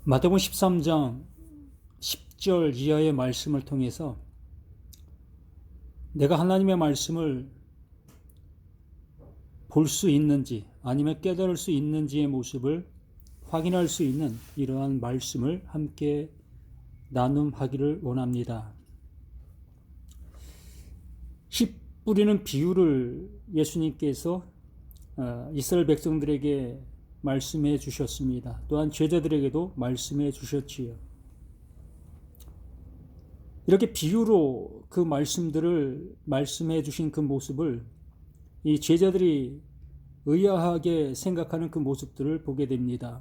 마태복음 13장 10절 이하의 말씀을 통해서 내가 하나님의 말씀을 볼 수 있는지 아니면 깨달을 수 있는지의 모습을 확인할 수 있는 이러한 말씀을 함께 나눔하기를 원합니다. 씨 뿌리는 비유를 예수님께서 이스라엘 백성들에게 말씀해 주셨습니다. 또한 제자들에게도 말씀해 주셨지요. 이렇게 비유로 그 말씀들을 말씀해 주신 그 모습을 이 제자들이 의아하게 생각하는 그 모습들을 보게 됩니다.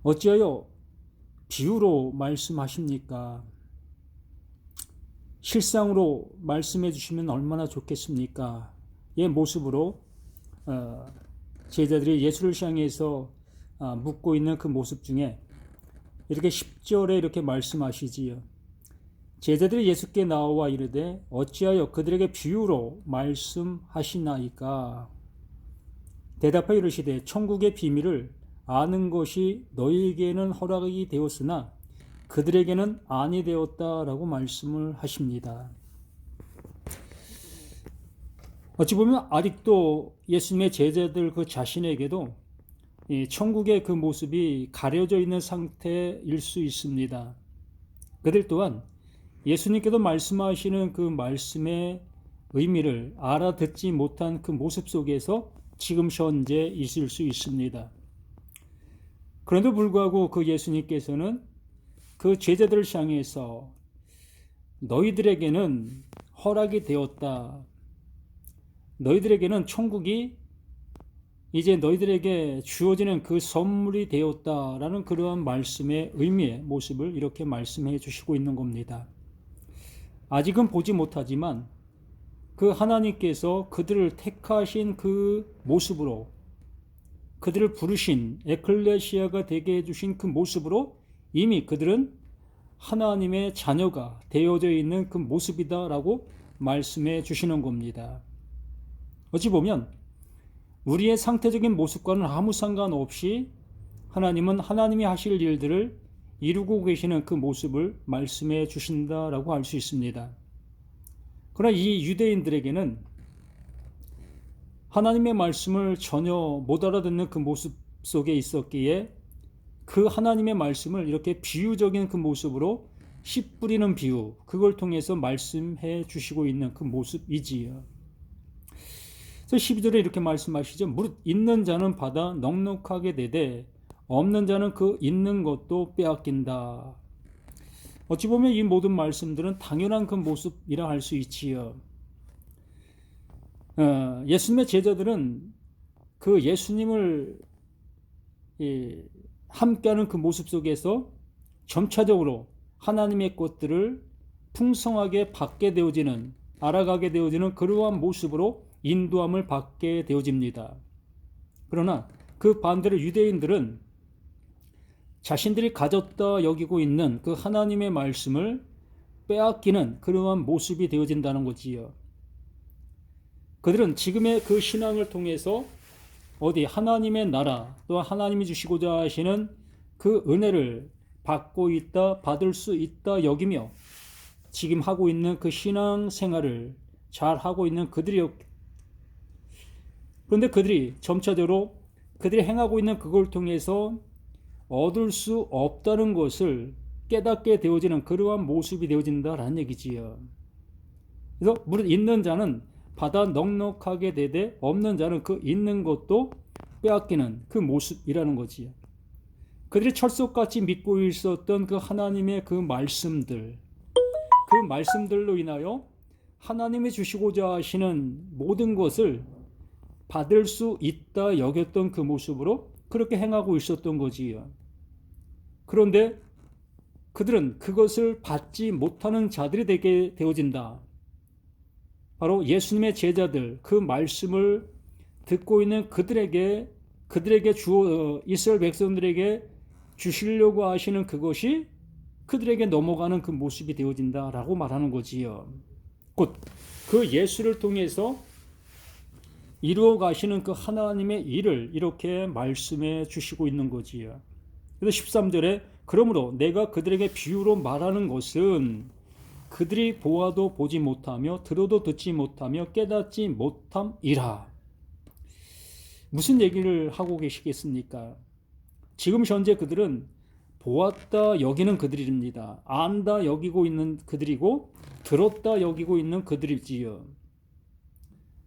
어찌하여 비유로 말씀하십니까? 실상으로 말씀해 주시면 얼마나 좋겠습니까? 의 모습으로 제자들이 예수를 향해서 묻고 있는 그 모습 중에 이렇게 10절에 이렇게 말씀하시지요. 제자들이 예수께 나와 이르되 어찌하여 그들에게 비유로 말씀하시나이까? 대답하여 이르시되 천국의 비밀을 아는 것이 너희에게는 허락이 되었으나 그들에게는 아니 되었다라고 말씀을 하십니다. 어찌 보면 아직도 예수님의 제자들 그 자신에게도 이 천국의 그 모습이 가려져 있는 상태일 수 있습니다. 그들 또한 예수님께서 말씀하시는 그 말씀의 의미를 알아듣지 못한 그 모습 속에서 지금 현재 있을 수 있습니다. 그런데도 불구하고 그 예수님께서는 그 제자들을 향해서 너희들에게는 허락이 되었다. 너희들에게는 천국이 이제 너희들에게 주어지는 그 선물이 되었다라는 그러한 말씀의 의미의 모습을 이렇게 말씀해 주시고 있는 겁니다. 아직은 보지 못하지만 그 하나님께서 그들을 택하신 그 모습으로 그들을 부르신 에클레시아가 되게 해주신 그 모습으로 이미 그들은 하나님의 자녀가 되어져 있는 그 모습이다라고 말씀해 주시는 겁니다. 어찌 보면 우리의 상태적인 모습과는 아무 상관없이 하나님은 하나님이 하실 일들을 이루고 계시는 그 모습을 말씀해 주신다라고 할 수 있습니다. 그러나 이 유대인들에게는 하나님의 말씀을 전혀 못 알아듣는 그 모습 속에 있었기에 그 하나님의 말씀을 이렇게 비유적인 그 모습으로 씨 뿌리는 비유, 그걸 통해서 말씀해 주시고 있는 그 모습이지요. 그래서 12절에 이렇게 말씀하시죠. 무릇 있는 자는 받아 넉넉하게 되되 없는 자는 그 있는 것도 빼앗긴다. 어찌 보면 이 모든 말씀들은 당연한 그 모습이라 할 수 있지요. 예수님의 제자들은 그 예수님을 함께하는 그 모습 속에서 점차적으로 하나님의 것들을 풍성하게 받게 되어지는, 알아가게 되어지는 그러한 모습으로 인도함을 받게 되어집니다. 그러나 그 반대로 유대인들은 자신들이 가졌다 여기고 있는 그 하나님의 말씀을 빼앗기는 그러한 모습이 되어진다는 거지요. 그들은 지금의 그 신앙을 통해서 하나님의 나라 또 하나님이 주시고자 하시는 그 은혜를 받고 있다, 받을 수 있다 여기며 지금 하고 있는 그 신앙 생활을 잘 하고 있는 그들이었기. 그런데 그들이 점차적으로 그들이 행하고 있는 그걸 통해서 얻을 수 없다는 것을 깨닫게 되어지는 그러한 모습이 되어진다라는 얘기지요. 그래서 무릇 있는 자는 받아 넉넉하게 되되 없는 자는 그 있는 것도 빼앗기는 그 모습이라는 거지요. 그들이 철석같이 믿고 있었던 그 하나님의 그 말씀들, 그 말씀들로 인하여 하나님이 주시고자 하시는 모든 것을 받을 수 있다 여겼던 그 모습으로 그렇게 행하고 있었던 거지요. 그런데 그들은 그것을 받지 못하는 자들이 되게 되어진다. 바로 예수님의 제자들, 그 말씀을 듣고 있는 그들에게 이스라엘 백성들에게 주시려고 하시는 그것이 그들에게 넘어가는 그 모습이 되어진다라고 말하는 거지요. 곧 그 예수를 통해서 이루어 가시는 그 하나님의 일을 이렇게 말씀해 주시고 있는 거지요. 그래서 13절에 그러므로 내가 그들에게 비유로 말하는 것은 그들이 보아도 보지 못하며 들어도 듣지 못하며 깨닫지 못함이라. 무슨 얘기를 하고 계시겠습니까? 지금 현재 그들은 보았다 여기는 그들입니다. 안다 여기고 있는 그들이고 들었다 여기고 있는 그들이지요.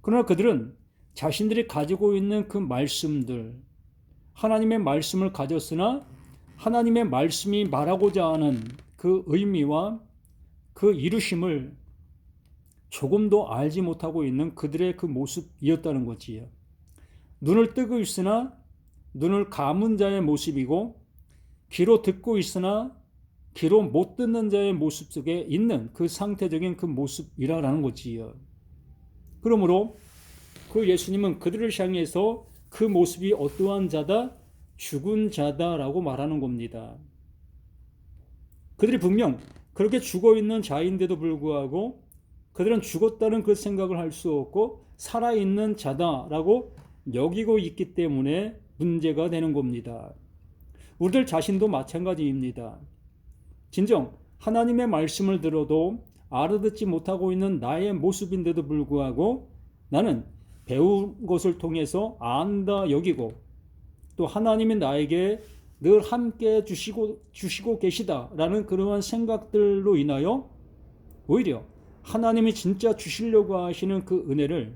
그러나 그들은 자신들이 가지고 있는 그 말씀들, 하나님의 말씀을 가졌으나 하나님의 말씀이 말하고자 하는 그 의미와 그 이루심을 조금도 알지 못하고 있는 그들의 그 모습이었다는 거지요. 눈을 뜨고 있으나 눈을 감은 자의 모습이고 귀로 듣고 있으나 귀로 못 듣는 자의 모습 속에 있는 그 상태적인 그 모습이라는 거지요. 그러므로 그 예수님은 그들을 향해서 그 모습이 어떠한 자다? 죽은 자다라고 말하는 겁니다. 그들이 분명 그렇게 죽어있는 자인데도 불구하고 그들은 죽었다는 그 생각을 할 수 없고 살아있는 자다라고 여기고 있기 때문에 문제가 되는 겁니다. 우리들 자신도 마찬가지입니다. 진정 하나님의 말씀을 들어도 알아듣지 못하고 있는 나의 모습인데도 불구하고 나는 배운 것을 통해서 안다 여기고 또 하나님이 나에게 늘 함께 주시고 계시다라는 그러한 생각들로 인하여 오히려 하나님이 진짜 주시려고 하시는 그 은혜를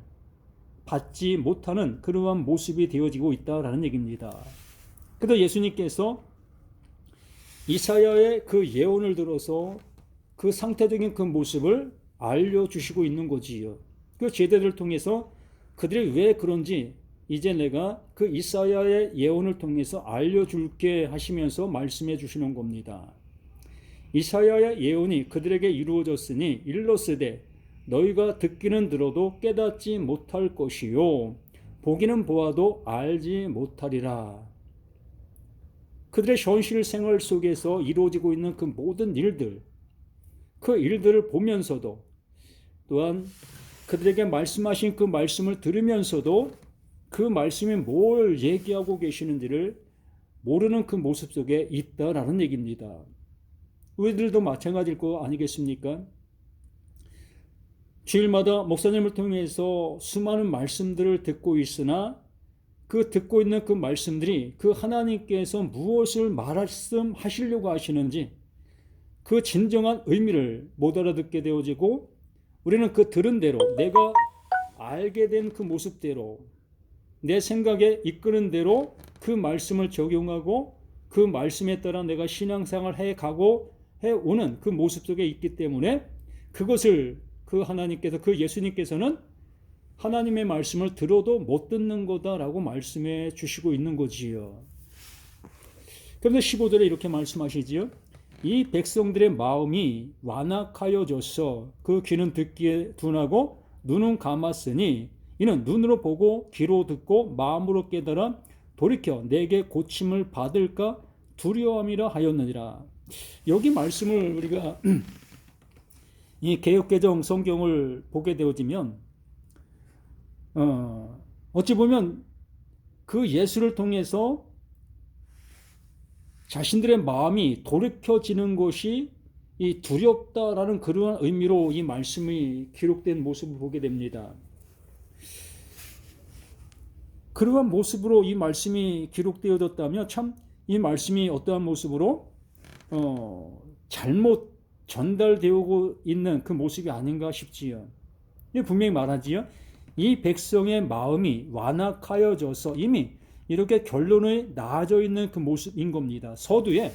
받지 못하는 그러한 모습이 되어지고 있다라는 얘기입니다. 그래서 예수님께서 이사야의 그 예언을 들어서 그 상태적인 그 모습을 알려주시고 있는 거지요. 그 제자들을 통해서 그들이 왜 그런지 이제 내가 그 이사야의 예언을 통해서 알려줄게 하시면서 말씀해 주시는 겁니다. 이사야의 예언이 그들에게 이루어졌으니 일러스되 너희가 듣기는 들어도 깨닫지 못할 것이요 보기는 보아도 알지 못하리라. 그들의 현실 생활 속에서 이루어지고 있는 그 모든 일들, 그 일들을 보면서도 또한 그들에게 말씀하신 그 말씀을 들으면서도 그 말씀이 뭘 얘기하고 계시는지를 모르는 그 모습 속에 있다라는 얘기입니다. 우리들도 마찬가지일 거 아니겠습니까? 주일마다 목사님을 통해서 수많은 말씀들을 듣고 있으나 그 듣고 있는 그 말씀들이 그 하나님께서 무엇을 말씀하시려고 하시는지 그 진정한 의미를 못 알아듣게 되어지고 우리는 그 들은 대로 내가 알게 된 그 모습대로 내 생각에 이끄는 대로 그 말씀을 적용하고 그 말씀에 따라 내가 신앙생활을 해가고 해오는 그 모습 속에 있기 때문에 그것을 그 하나님께서 그 예수님께서는 하나님의 말씀을 들어도 못 듣는 거다라고 말씀해 주시고 있는 거지요. 그런데 15절에 이렇게 말씀하시지요. 이 백성들의 마음이 완악하여졌어 그 귀는 듣기에 둔하고 눈은 감았으니 이는 눈으로 보고 귀로 듣고 마음으로 깨달아 돌이켜 내게 고침을 받을까 두려움이라 하였느니라. 여기 말씀을 우리가 이 개역개정 성경을 보게 되어지면 어찌 보면 그 예수를 통해서 자신들의 마음이 돌이켜지는 것이 이 두렵다라는 그러한 의미로 이 말씀이 기록된 모습을 보게 됩니다. 그러한 모습으로 이 말씀이 기록되어졌다면 참 이 말씀이 어떠한 모습으로 잘못 전달되고 있는 그 모습이 아닌가 싶지요. 분명히 말하지요. 이 백성의 마음이 완악하여져서 이미 이렇게 결론이 나아져 있는 그 모습인 겁니다. 서두에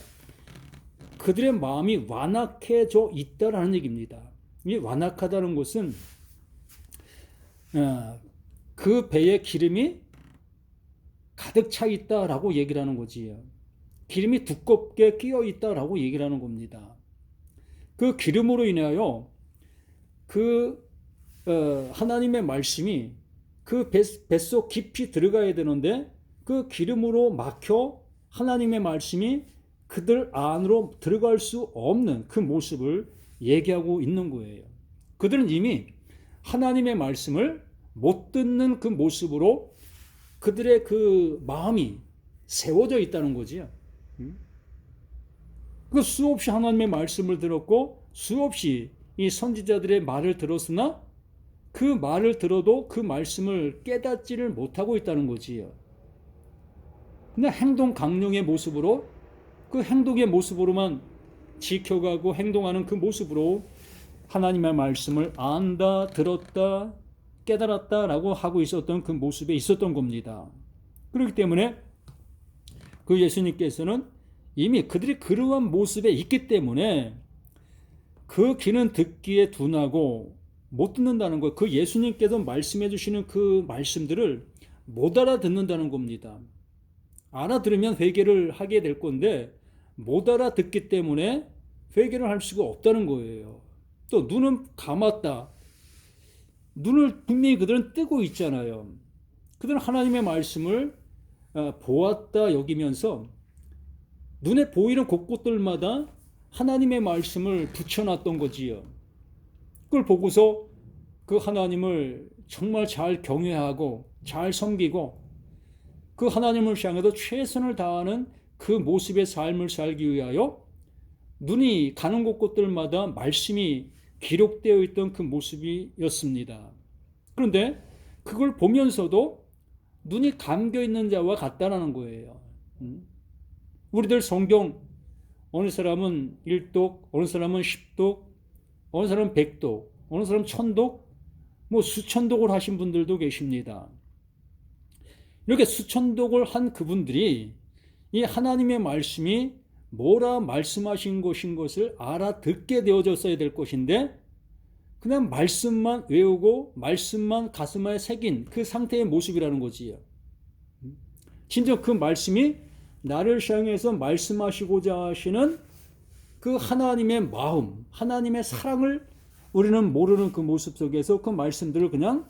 그들의 마음이 완악해져 있다라는 얘기입니다. 이 완악하다는 것은 그 배에 기름이 가득 차 있다라고 얘기를 하는 거지요. 기름이 두껍게 끼어 있다라고 얘기를 하는 겁니다. 그 기름으로 인하여 그 하나님의 말씀이 그 뱃속 깊이 들어가야 되는데 그 기름으로 막혀 하나님의 말씀이 그들 안으로 들어갈 수 없는 그 모습을 얘기하고 있는 거예요. 그들은 이미 하나님의 말씀을 못 듣는 그 모습으로 그들의 그 마음이 세워져 있다는 거지요. 그 수없이 하나님의 말씀을 들었고 수없이 이 선지자들의 말을 들었으나 그 말을 들어도 그 말씀을 깨닫지를 못하고 있다는 거지요. 그냥 행동 강령의 모습으로 그 행동의 모습으로만 지켜가고 행동하는 그 모습으로 하나님의 말씀을 안다, 들었다, 깨달았다라고 하고 있었던 그 모습에 있었던 겁니다. 그렇기 때문에 그 예수님께서는 이미 그들이 그러한 모습에 있기 때문에 그 귀는 듣기에 둔하고 못 듣는다는 거예요. 그 예수님께서 말씀해 주시는 그 말씀들을 못 알아듣는다는 겁니다. 알아들으면 회개를 하게 될 건데 못 알아듣기 때문에 회개를 할 수가 없다는 거예요. 또 눈은 감았다. 눈을 분명히 그들은 뜨고 있잖아요. 그들은 하나님의 말씀을 보았다 여기면서 눈에 보이는 곳곳들마다 하나님의 말씀을 붙여놨던 거지요. 그걸 보고서 그 하나님을 정말 잘 경외하고 잘 섬기고 그 하나님을 향해서 최선을 다하는 그 모습의 삶을 살기 위하여 눈이 가는 곳곳들마다 말씀이 기록되어 있던 그 모습이었습니다. 그런데 그걸 보면서도 눈이 감겨 있는 자와 같다라는 거예요. 우리들 성경 어느 사람은 1독, 어느 사람은 10독, 어느 사람은 100독, 어느 사람은 1000독, 뭐 수천독을 하신 분들도 계십니다. 이렇게 수천독을 한 그분들이 이 하나님의 말씀이 뭐라 말씀하신 것인 것을 알아듣게 되어졌어야 될 것인데 그냥 말씀만 외우고 말씀만 가슴에 새긴 그 상태의 모습이라는 거지요. 진짜 그 말씀이 나를 향해서 말씀하시고자 하시는 그 하나님의 마음, 하나님의 사랑을 우리는 모르는 그 모습 속에서 그 말씀들을 그냥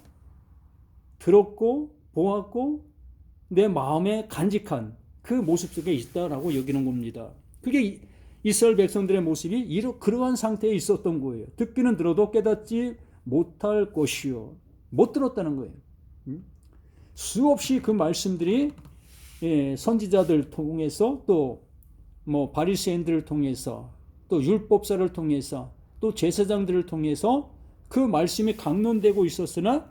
들었고 보았고 내 마음에 간직한 그 모습 속에 있다라고 여기는 겁니다. 그게 이스라엘 백성들의 모습이 그러한 상태에 있었던 거예요. 듣기는 들어도 깨닫지 못할 것이요. 못 들었다는 거예요. 수없이 그 말씀들이 선지자들 통해서 또 뭐 바리새인들을 통해서 또 율법사를 통해서 또 제사장들을 통해서 그 말씀이 강론되고 있었으나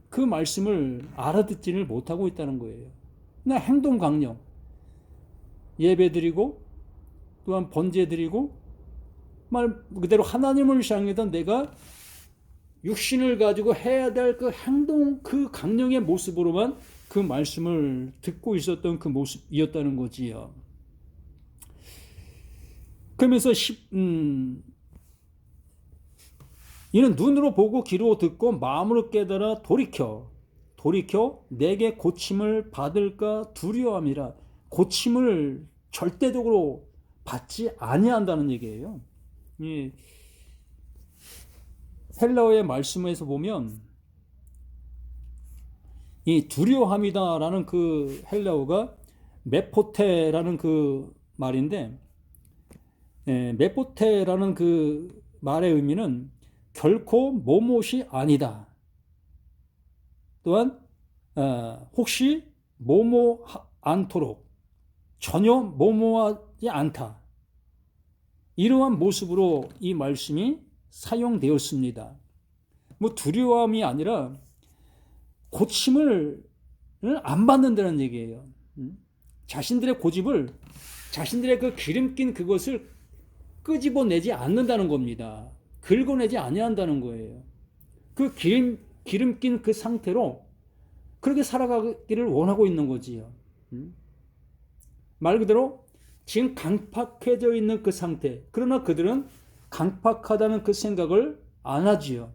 그 말씀을 알아듣지를 못하고 있다는 거예요. 그냥 행동 강령, 예배드리고 또한 번제드리고 말 그대로 하나님을 향해서 내가 육신을 가지고 해야 될 그 행동, 그 강령의 모습으로만 그 말씀을 듣고 있었던 그 모습이었다는 거지요. 그러면서 이는 눈으로 보고 귀로 듣고 마음으로 깨달아 돌이켜 내게 고침을 받을까 두려워함이라. 고침을 절대적으로 받지 아니한다는 얘기예요. 이 헬라어의 말씀에서 보면 이 두려워함이다라는 그 헬라어가 메포테라는 그 말인데, 메포테라는 그 말의 의미는 결코 뭐뭇이 아니다. 또한 혹시 뭐뭐 않도록, 전혀 뭐뭐하지 않다. 이러한 모습으로 이 말씀이 사용되었습니다. 뭐 두려움이 아니라 고침을 안 받는다는 얘기예요. 자신들의 고집을, 자신들의 그 기름낀 그것을 끄집어내지 않는다는 겁니다. 긁어내지 아니한다는 거예요. 그 기름낀 그 상태로 그렇게 살아가기를 원하고 있는 거지요. 말 그대로 지금 강팍해져 있는 그 상태. 그러나 그들은 강팍하다는 그 생각을 안 하지요.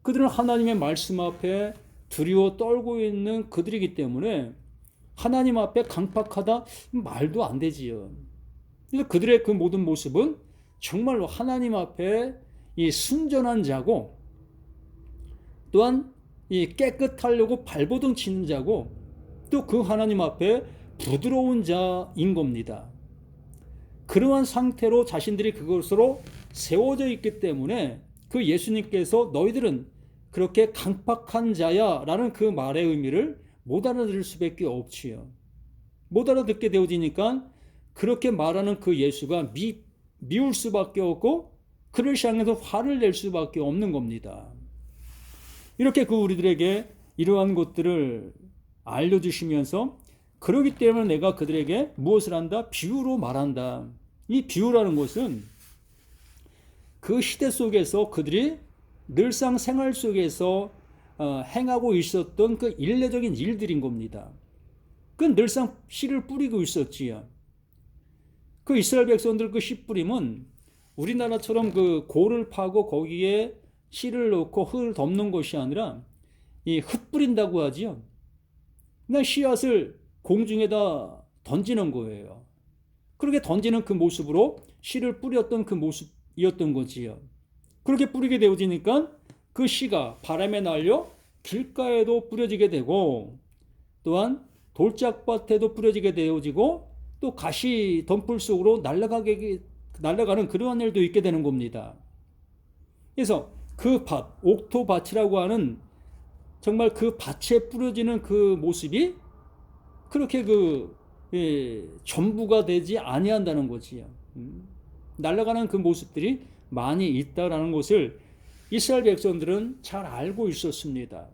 그들은 하나님의 말씀 앞에 두려워 떨고 있는 그들이기 때문에 하나님 앞에 강팍하다 말도 안 되지요. 그래서 그들의 그 모든 모습은 정말로 하나님 앞에 이 순전한 자고 또한 이 깨끗하려고 발버둥 치는 자고 또 그 하나님 앞에 부드러운 자인 겁니다. 그러한 상태로 자신들이 그것으로 세워져 있기 때문에 그 예수님께서 너희들은 그렇게 강팍한 자야 라는 그 말의 의미를 못 알아들을 수밖에 없지요. 못 알아듣게 되어지니까 그렇게 말하는 그 예수가 미울 수밖에 없고 그를 향해서 화를 낼 수밖에 없는 겁니다. 이렇게 그 우리들에게 이러한 것들을 알려주시면서 그러기 때문에 내가 그들에게 무엇을 한다? 비유로 말한다. 이 비유라는 것은 그 시대 속에서 그들이 늘상 생활 속에서 행하고 있었던 그 일례적인 일들인 겁니다. 그 늘상 씨를 뿌리고 있었지요. 그 이스라엘 백성들 그 씨 뿌림은 우리나라처럼 그 골을 파고 거기에 씨를 넣고 흙을 덮는 것이 아니라 이 흙 뿌린다고 하지요. 그냥 씨앗을 공중에다 던지는 거예요. 그렇게 던지는 그 모습으로 씨를 뿌렸던 그 모습이었던 거지요. 그렇게 뿌리게 되어지니까 그 씨가 바람에 날려 길가에도 뿌려지게 되고 또한 돌짝밭에도 뿌려지게 되어지고 또 가시 덤불 속으로 날아가는 그러한 일도 있게 되는 겁니다. 그래서 그 밭, 옥토밭이라고 하는 정말 그 밭에 뿌려지는 그 모습이 그렇게 전부가 되지 아니한다는 거지요. 날아가는 그 모습들이 많이 있다라는 것을 이스라엘 백성들은 잘 알고 있었습니다.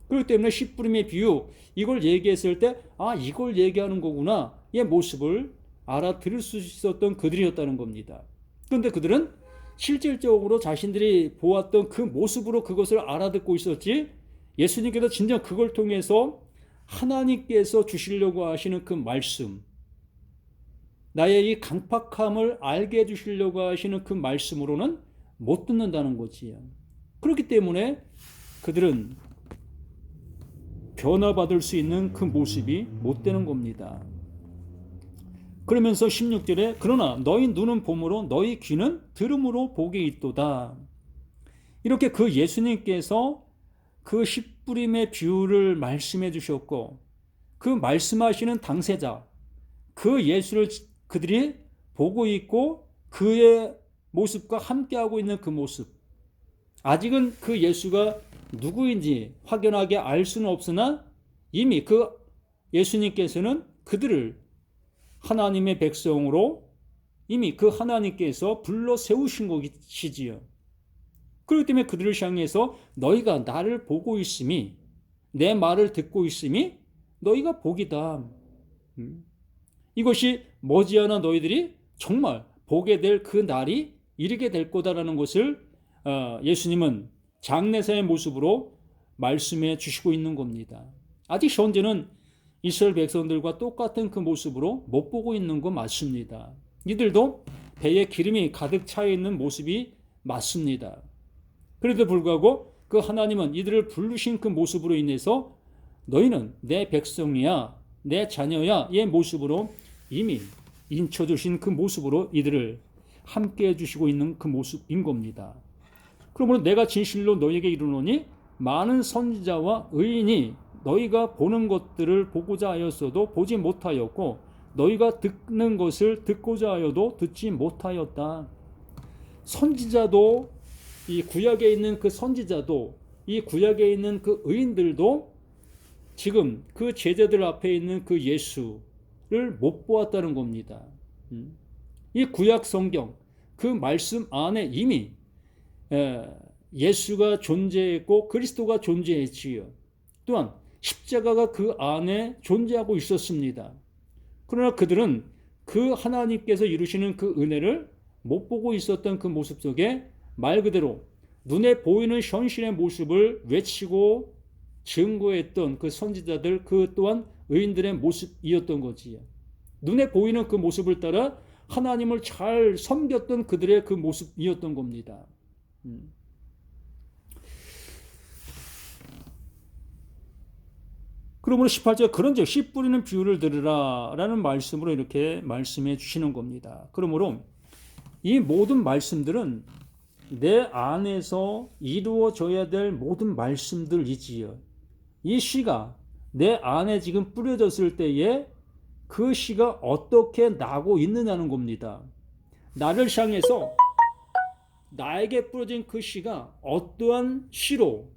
그렇기 때문에 씨 뿌림의 비유 이걸 얘기했을 때 이걸 얘기하는 거구나 의 모습을 알아들을 수 있었던 그들이었다는 겁니다. 그런데 그들은 실질적으로 자신들이 보았던 그 모습으로 그것을 알아듣고 있었지 예수님께서 진정 그걸 통해서 하나님께서 주시려고 하시는 그 말씀, 나의 이 강팍함을 알게 해주시려고 하시는 그 말씀으로는 못 듣는다는 거지요. 그렇기 때문에 그들은 변화받을 수 있는 그 모습이 못 되는 겁니다. 그러면서 16절에 그러나 너희 눈은 봄으로 너희 귀는 들음으로 복이 있도다. 이렇게 그 예수님께서 그 씨 뿌림의 비유를 말씀해 주셨고 그 말씀하시는 당사자 그 예수를 그들이 보고 있고 그의 모습과 함께하고 있는 그 모습 아직은 그 예수가 누구인지 확연하게 알 수는 없으나 이미 그 예수님께서는 그들을 하나님의 백성으로 이미 그 하나님께서 불러 세우신 것이지요. 그렇기 때문에 그들을 향해서 너희가 나를 보고 있음이 내 말을 듣고 있음이 너희가 복이다. 이것이 머지않아 너희들이 정말 보게 될 그 날이 이르게 될 거다라는 것을 예수님은 장래사의 모습으로 말씀해 주시고 있는 겁니다. 아직 현재는 이스라엘 백성들과 똑같은 그 모습으로 못 보고 있는 거 맞습니다. 이들도 배에 기름이 가득 차 있는 모습이 맞습니다. 그래도 불구하고 그 하나님은 이들을 부르신 그 모습으로 인해서 너희는 내 백성이야 내 자녀야 의 모습으로 이미 인쳐주신 그 모습으로 이들을 함께 해주시고 있는 그 모습인 겁니다. 그러므로 내가 진실로 너희에게 이르노니 많은 선지자와 의인이 너희가 보는 것들을 보고자 하였어도 보지 못하였고 너희가 듣는 것을 듣고자 하여도 듣지 못하였다. 선지자도 이 구약에 있는 그 선지자도 이 구약에 있는 그 의인들도 지금 그 제자들 앞에 있는 그 예수를 못 보았다는 겁니다. 이 구약 성경 그 말씀 안에 이미 예수가 존재했고 그리스도가 존재했지요. 또한 십자가가 그 안에 존재하고 있었습니다. 그러나 그들은 그 하나님께서 이루시는 그 은혜를 못 보고 있었던 그 모습 속에 말 그대로 눈에 보이는 현실의 모습을 외치고 증거했던 그 선지자들 그 또한 의인들의 모습이었던 거지요. 눈에 보이는 그 모습을 따라 하나님을 잘 섬겼던 그들의 그 모습이었던 겁니다. 그러므로 18절 그런즉 씨 뿌리는 비유를 들으라 라는 말씀으로 이렇게 말씀해 주시는 겁니다. 그러므로 이 모든 말씀들은 내 안에서 이루어져야 될 모든 말씀들이지요. 이 씨가 내 안에 지금 뿌려졌을 때에 그 씨가 어떻게 나고 있느냐는 겁니다. 나를 향해서 나에게 뿌려진 그 씨가 어떠한 씨로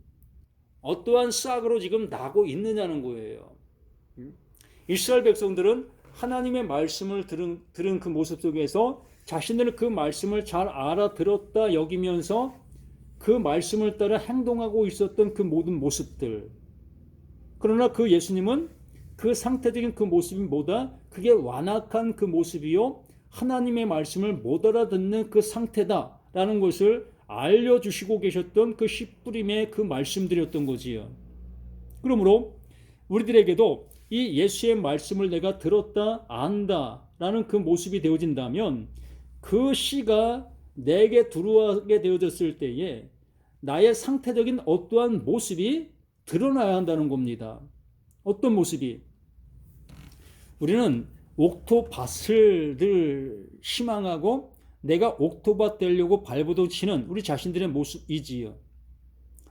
어떠한 싹으로 지금 나고 있느냐는 거예요. 이스라엘 백성들은 하나님의 말씀을 들은 그 모습 속에서 자신들은 그 말씀을 잘 알아들었다 여기면서 그 말씀을 따라 행동하고 있었던 그 모든 모습들. 그러나 그 예수님은 그 상태적인 그 모습이 뭐다? 그게 완악한 그 모습이요, 하나님의 말씀을 못 알아듣는 그 상태다라는 것을 알려주시고 계셨던 그 씨뿌림의 그 말씀들이었던 거지요. 그러므로 우리들에게도 이 예수의 말씀을 내가 들었다 안다라는 그 모습이 되어진다면 그 씨가 내게 들어오게 되어졌을 때에 나의 상태적인 어떠한 모습이 드러나야 한다는 겁니다. 어떤 모습이? 우리는 옥토밭을 늘 희망하고 내가 옥토밭 되려고 발버둥치는 우리 자신들의 모습이지요.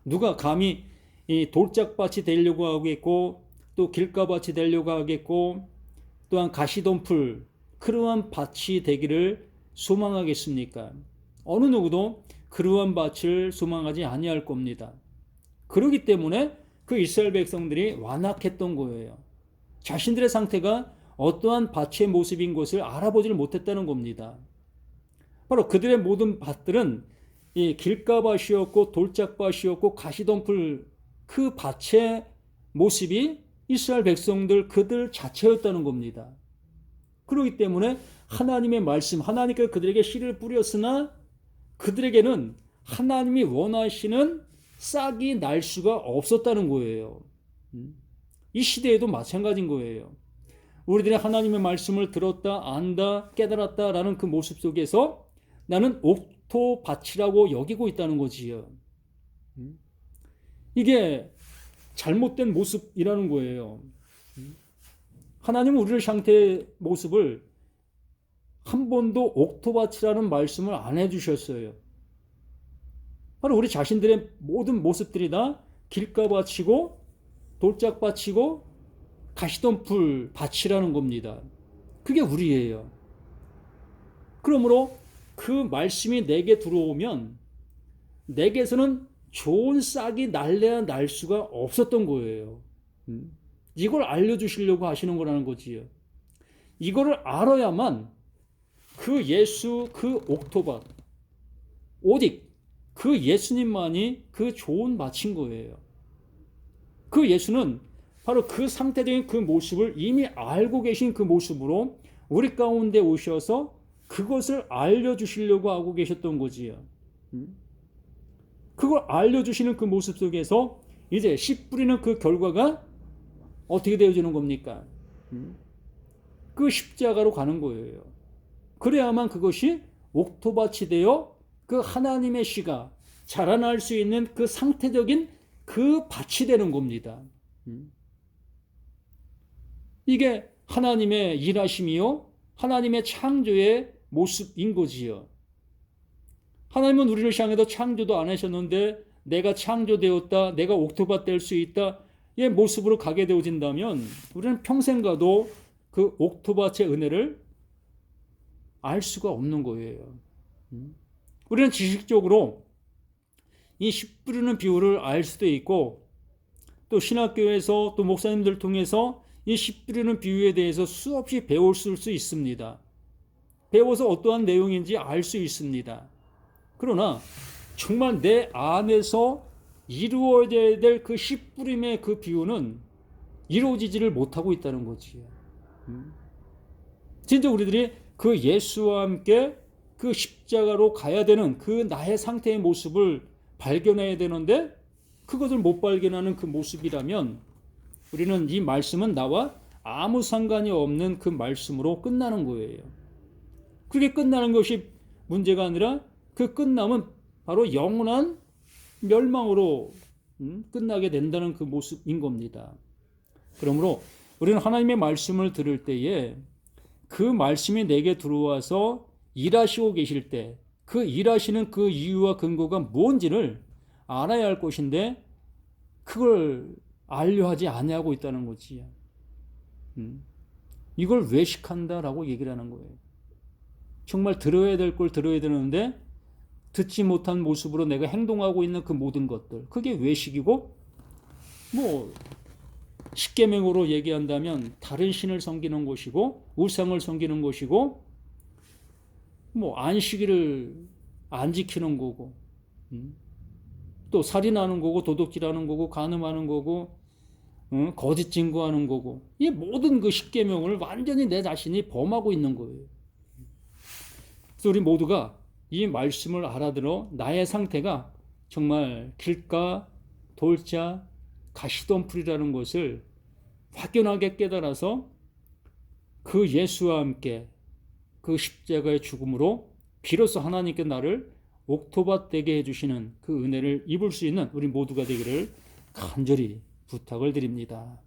누가 감히 이 돌짝밭이 되려고 하겠고 또 길가밭이 되려고 하겠고 또한 가시덤불 그러한 밭이 되기를 소망하겠습니까? 어느 누구도 그러한 밭을 소망하지 아니할 겁니다. 그렇기 때문에 그 이스라엘 백성들이 완악했던 거예요. 자신들의 상태가 어떠한 밭의 모습인 것을 알아보지를 못했다는 겁니다. 바로 그들의 모든 밭들은 이 길가밭이었고 돌짝밭이었고 가시덤불 그 밭의 모습이 이스라엘 백성들 그들 자체였다는 겁니다. 그렇기 때문에 하나님의 말씀, 하나님께서 그들에게 씨를 뿌렸으나 그들에게는 하나님이 원하시는 싹이 날 수가 없었다는 거예요. 이 시대에도 마찬가지인 거예요. 우리들이 하나님의 말씀을 들었다, 안다, 깨달았다라는 그 모습 속에서 나는 옥토밭이라고 여기고 있다는 거지요. 이게 잘못된 모습이라는 거예요. 하나님은 우리의 상태의 모습을 한 번도 옥토밭이라는 말씀을 안 해주셨어요. 바로 우리 자신들의 모든 모습들이 다 길가밭이고 돌짝밭이고 가시덤불 밭이라는 겁니다. 그게 우리예요. 그러므로 그 말씀이 내게 들어오면 내게서는 좋은 싹이 날래야 날 수가 없었던 거예요. 이걸 알려주시려고 하시는 거라는 거지요. 이거를 알아야만 그 예수, 그 옥토밭, 오직 그 예수님만이 그 좋은 밭인 거예요. 그 예수는 바로 그 상태적인 그 모습을 이미 알고 계신 그 모습으로 우리 가운데 오셔서 그것을 알려주시려고 하고 계셨던 거지요. 그걸 알려주시는 그 모습 속에서 이제 씨 뿌리는 그 결과가 어떻게 되어지는 겁니까? 그 십자가로 가는 거예요. 그래야만 그것이 옥토밭이 되어 그 하나님의 씨가 자라날 수 있는 그 상태적인 그 밭이 되는 겁니다. 이게 하나님의 일하심이요, 하나님의 창조의 모습인 거지요. 하나님은 우리를 향해서 창조도 안 하셨는데 내가 창조되었다, 내가 옥토밭 될 수 있다 의 모습으로 가게 되어진다면 우리는 평생 가도 그 옥토밭의 은혜를 알 수가 없는 거예요. 우리는 지식적으로 이 씨 뿌리는 비유를 알 수도 있고 또 신학교에서 또 목사님들 통해서 이 씨 뿌리는 비유에 대해서 수없이 배울 수 있습니다. 배워서 어떠한 내용인지 알 수 있습니다. 그러나 정말 내 안에서 이루어져야 될 그 씨 뿌림의 그 비유는 이루어지지를 못하고 있다는 거지요. 진짜 우리들이 그 예수와 함께 그 십자가로 가야 되는 그 나의 상태의 모습을 발견해야 되는데 그것을 못 발견하는 그 모습이라면 우리는 이 말씀은 나와 아무 상관이 없는 그 말씀으로 끝나는 거예요. 그게 끝나는 것이 문제가 아니라 그 끝남은 바로 영원한 멸망으로 끝나게 된다는 그 모습인 겁니다. 그러므로 우리는 하나님의 말씀을 들을 때에 그 말씀이 내게 들어와서 일하시고 계실 때 그 일하시는 그 이유와 근거가 뭔지를 알아야 할 것인데 그걸 알려하지 아니하고 있다는 거지. 이걸 외식한다라고 얘기를 하는 거예요. 정말 들어야 될 걸 들어야 되는데 듣지 못한 모습으로 내가 행동하고 있는 그 모든 것들, 그게 외식이고 뭐 십계명으로 얘기한다면 다른 신을 섬기는 것이고 우상을 섬기는 것이고 뭐 안식일을 안 지키는 거고 또 살인하는 거고 도둑질하는 거고 간음하는 거고 거짓 증거하는 거고 이 모든 그 십계명을 완전히 내 자신이 범하고 있는 거예요. 그래서 우리 모두가 이 말씀을 알아들어 나의 상태가 정말 길가, 돌자, 가시덤불이라는 것을 확연하게 깨달아서 그 예수와 함께 그 십자가의 죽음으로 비로소 하나님께 나를 옥토밭되게 해주시는 그 은혜를 입을 수 있는 우리 모두가 되기를 간절히 부탁을 드립니다.